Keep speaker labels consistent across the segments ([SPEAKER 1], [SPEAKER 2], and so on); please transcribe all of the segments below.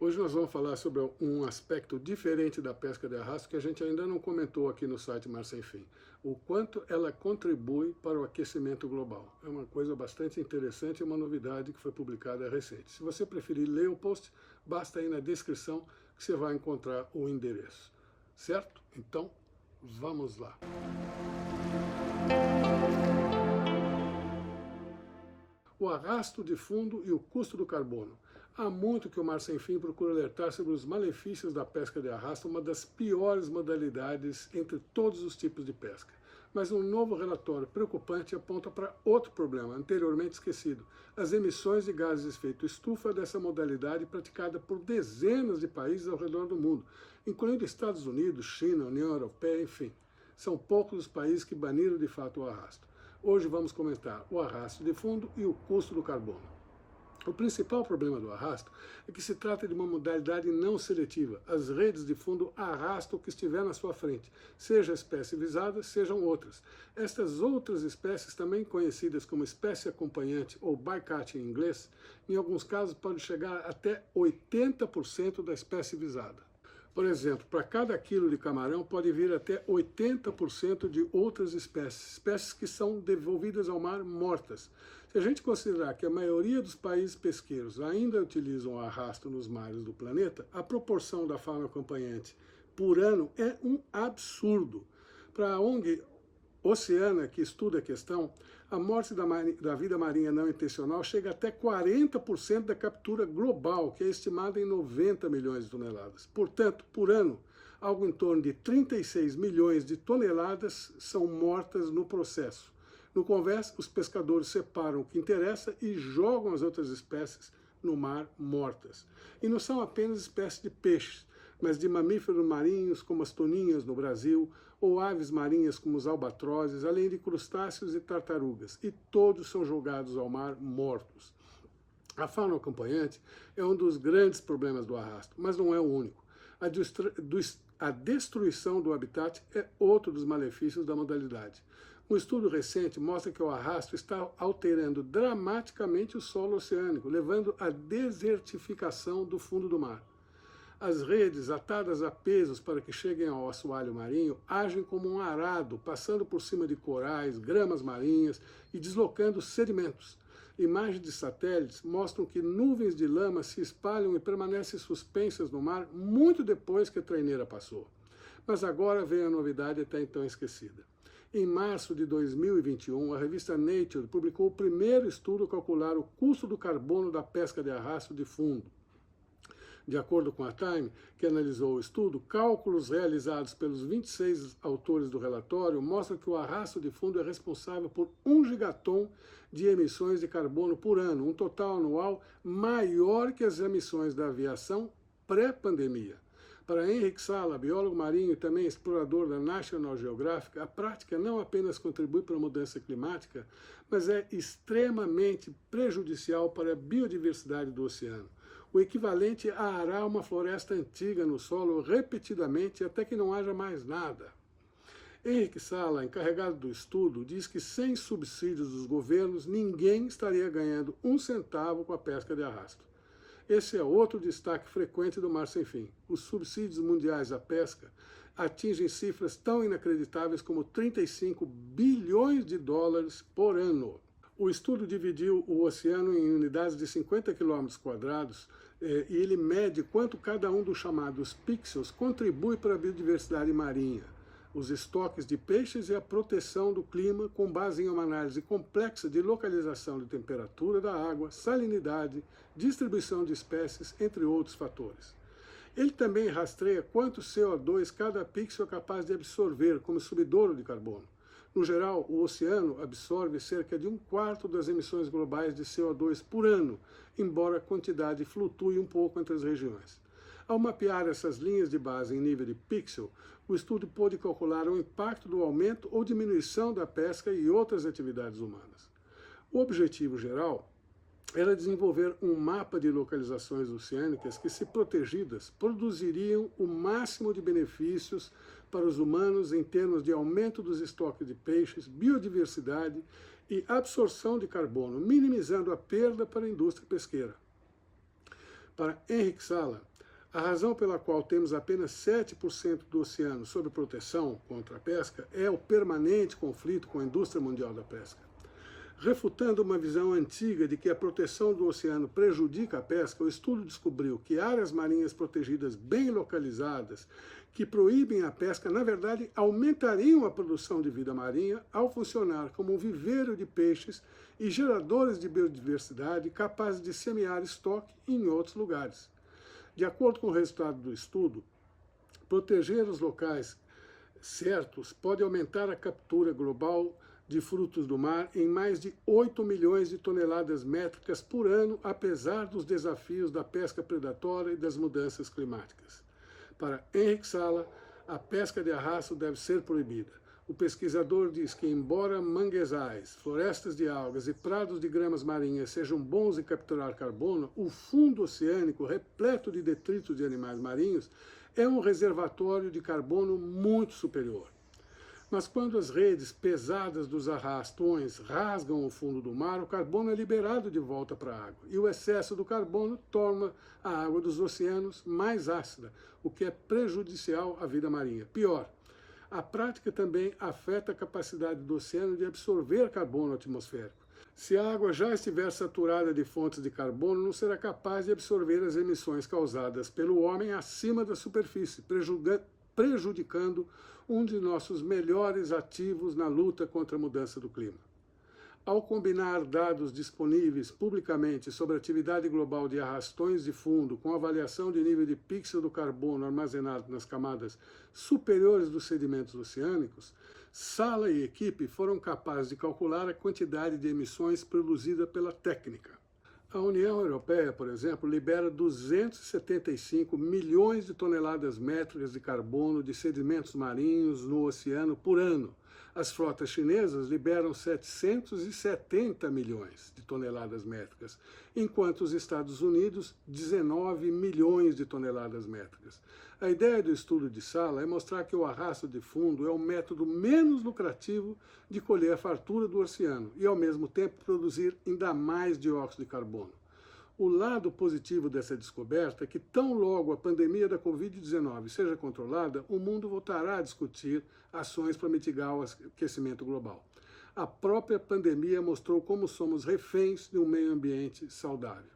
[SPEAKER 1] Hoje nós vamos falar sobre um aspecto diferente da pesca de arrasto que a gente ainda não comentou aqui no site Mar Sem Fim. O quanto ela contribui para o aquecimento global. É uma coisa bastante interessante e uma novidade que foi publicada recente. Se você preferir ler o post, basta ir na descrição que você vai encontrar o endereço. Certo? Então, vamos lá. O arrasto de fundo e o custo do carbono. Há muito que o Mar Sem Fim procura alertar sobre os malefícios da pesca de arrasto, uma das piores modalidades entre todos os tipos de pesca. Mas um novo relatório preocupante aponta para outro problema, anteriormente esquecido: as emissões de gases de efeito estufa dessa modalidade praticada por dezenas de países ao redor do mundo, incluindo Estados Unidos, China, União Europeia, enfim. São poucos os países que baniram de fato o arrasto. Hoje vamos comentar o arrasto de fundo e o custo do carbono. O principal problema do arrasto é que se trata de uma modalidade não seletiva. As redes de fundo arrastam o que estiver na sua frente, seja a espécie visada, sejam outras. Estas outras espécies, também conhecidas como espécie acompanhante ou bycatch em inglês, em alguns casos pode chegar até 80% da espécie visada. Por exemplo, para cada quilo de camarão pode vir até 80% de outras espécies que são devolvidas ao mar mortas. Se a gente considerar que a maioria dos países pesqueiros ainda utilizam o arrasto nos mares do planeta, a proporção da fauna acompanhante por ano é um absurdo. Para a ONG Oceana, que estuda a questão, a morte da vida marinha não intencional chega até 40% da captura global, que é estimada em 90 milhões de toneladas. Portanto, por ano, algo em torno de 36 milhões de toneladas são mortas no processo. No convés, os pescadores separam o que interessa e jogam as outras espécies no mar mortas. E não são apenas espécies de peixes, mas de mamíferos marinhos como as toninhas no Brasil, ou aves marinhas como os albatrozes, além de crustáceos e tartarugas, e todos são jogados ao mar mortos. A fauna acompanhante é um dos grandes problemas do arrasto, mas não é o único. A destruição do habitat é outro dos malefícios da modalidade. Um estudo recente mostra que o arrasto está alterando dramaticamente o solo oceânico, levando à desertificação do fundo do mar. As redes, atadas a pesos para que cheguem ao assoalho marinho, agem como um arado, passando por cima de corais, gramas marinhas e deslocando sedimentos. Imagens de satélites mostram que nuvens de lama se espalham e permanecem suspensas no mar muito depois que a traineira passou. Mas agora vem a novidade até então esquecida. Em março de 2021, a revista Nature publicou o primeiro estudo a calcular o custo do carbono da pesca de arrasto de fundo. De acordo com a Time, que analisou o estudo, cálculos realizados pelos 26 autores do relatório mostram que o arrasto de fundo é responsável por 1 gigaton de emissões de carbono por ano, um total anual maior que as emissões da aviação pré-pandemia. Para Henrik Sala, biólogo marinho e também explorador da National Geographic, a prática não apenas contribui para a mudança climática, mas é extremamente prejudicial para a biodiversidade do oceano. O equivalente a arar uma floresta antiga no solo repetidamente até que não haja mais nada. Henrik Sala, encarregado do estudo, diz que sem subsídios dos governos, ninguém estaria ganhando um centavo com a pesca de arrasto. Esse é outro destaque frequente do Mar Sem Fim. Os subsídios mundiais à pesca atingem cifras tão inacreditáveis como 35 bilhões de dólares por ano. O estudo dividiu o oceano em unidades de 50 km², e ele mede quanto cada um dos chamados pixels contribui para a biodiversidade marinha, os estoques de peixes e a proteção do clima, com base em uma análise complexa de localização de temperatura da água, salinidade, distribuição de espécies, entre outros fatores. Ele também rastreia quanto CO2 cada pixel é capaz de absorver como subdouro de carbono. No geral, o oceano absorve cerca de 1/4 das emissões globais de CO2 por ano, embora a quantidade flutue um pouco entre as regiões. Ao mapear essas linhas de base em nível de pixel, o estudo pôde calcular o impacto do aumento ou diminuição da pesca e outras atividades humanas. O objetivo geral era desenvolver um mapa de localizações oceânicas que, se protegidas, produziriam o máximo de benefícios para os humanos em termos de aumento dos estoques de peixes, biodiversidade e absorção de carbono, minimizando a perda para a indústria pesqueira. Para Henrik Sala, A razão pela qual temos apenas 7% do oceano sob proteção contra a pesca é o permanente conflito com a indústria mundial da pesca. Refutando uma visão antiga de que a proteção do oceano prejudica a pesca, o estudo descobriu que áreas marinhas protegidas bem localizadas, que proíbem a pesca, na verdade, aumentariam a produção de vida marinha ao funcionar como um viveiro de peixes e geradores de biodiversidade capazes de semear estoque em outros lugares. De acordo com o resultado do estudo, proteger os locais certos pode aumentar a captura global de frutos do mar em mais de 8 milhões de toneladas métricas por ano, apesar dos desafios da pesca predatória e das mudanças climáticas. Para Henrik Sala, a pesca de arrasto deve ser proibida. O pesquisador diz que, embora manguezais, florestas de algas e prados de gramas marinhas sejam bons em capturar carbono, o fundo oceânico, repleto de detritos de animais marinhos, é um reservatório de carbono muito superior. Mas quando as redes pesadas dos arrastões rasgam o fundo do mar, o carbono é liberado de volta para a água. E o excesso do carbono torna a água dos oceanos mais ácida, o que é prejudicial à vida marinha. Pior, a prática também afeta a capacidade do oceano de absorver carbono atmosférico. Se a água já estiver saturada de fontes de carbono, não será capaz de absorver as emissões causadas pelo homem acima da superfície, prejudicando um de nossos melhores ativos na luta contra a mudança do clima. Ao combinar dados disponíveis publicamente sobre a atividade global de arrastões de fundo com avaliação de nível de pixel do carbono armazenado nas camadas superiores dos sedimentos oceânicos, Sala e equipe foram capazes de calcular a quantidade de emissões produzida pela técnica. A União Europeia, por exemplo, libera 275 milhões de toneladas métricas de carbono de sedimentos marinhos no oceano por ano. As frotas chinesas liberam 770 milhões de toneladas métricas, enquanto os Estados Unidos, 19 milhões de toneladas métricas. A ideia do estudo de Sala é mostrar que o arrasto de fundo é o método menos lucrativo de colher a fartura do oceano e, ao mesmo tempo, produzir ainda mais dióxido de carbono. O lado positivo dessa descoberta é que, tão logo a pandemia da Covid-19 seja controlada, o mundo voltará a discutir ações para mitigar o aquecimento global. A própria pandemia mostrou como somos reféns de um meio ambiente saudável.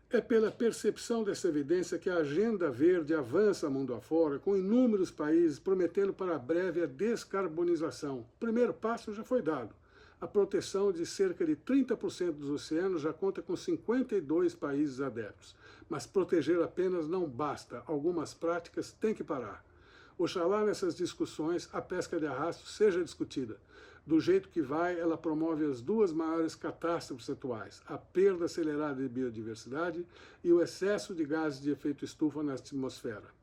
[SPEAKER 1] É pela percepção dessa evidência que a Agenda Verde avança mundo afora, com inúmeros países prometendo para breve a descarbonização. O primeiro passo já foi dado. A proteção de cerca de 30% dos oceanos já conta com 52 países adeptos. Mas proteger apenas não basta. Algumas práticas têm que parar. Oxalá nessas discussões a pesca de arrasto seja discutida. Do jeito que vai, ela promove as duas maiores catástrofes atuais, a perda acelerada de biodiversidade e o excesso de gases de efeito estufa na atmosfera.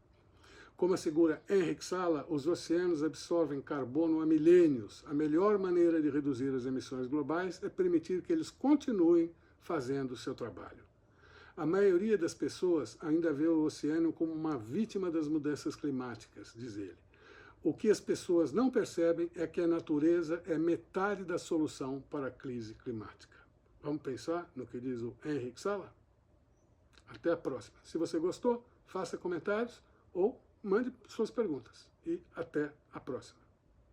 [SPEAKER 1] Como assegura Henrik Sala, os oceanos absorvem carbono há milênios. A melhor maneira de reduzir as emissões globais é permitir que eles continuem fazendo o seu trabalho. A maioria das pessoas ainda vê o oceano como uma vítima das mudanças climáticas, diz ele. O que as pessoas não percebem é que a natureza é metade da solução para a crise climática. Vamos pensar no que diz o Henrik Sala? Até a próxima. Se você gostou, faça comentários ou mande suas perguntas. E até a próxima.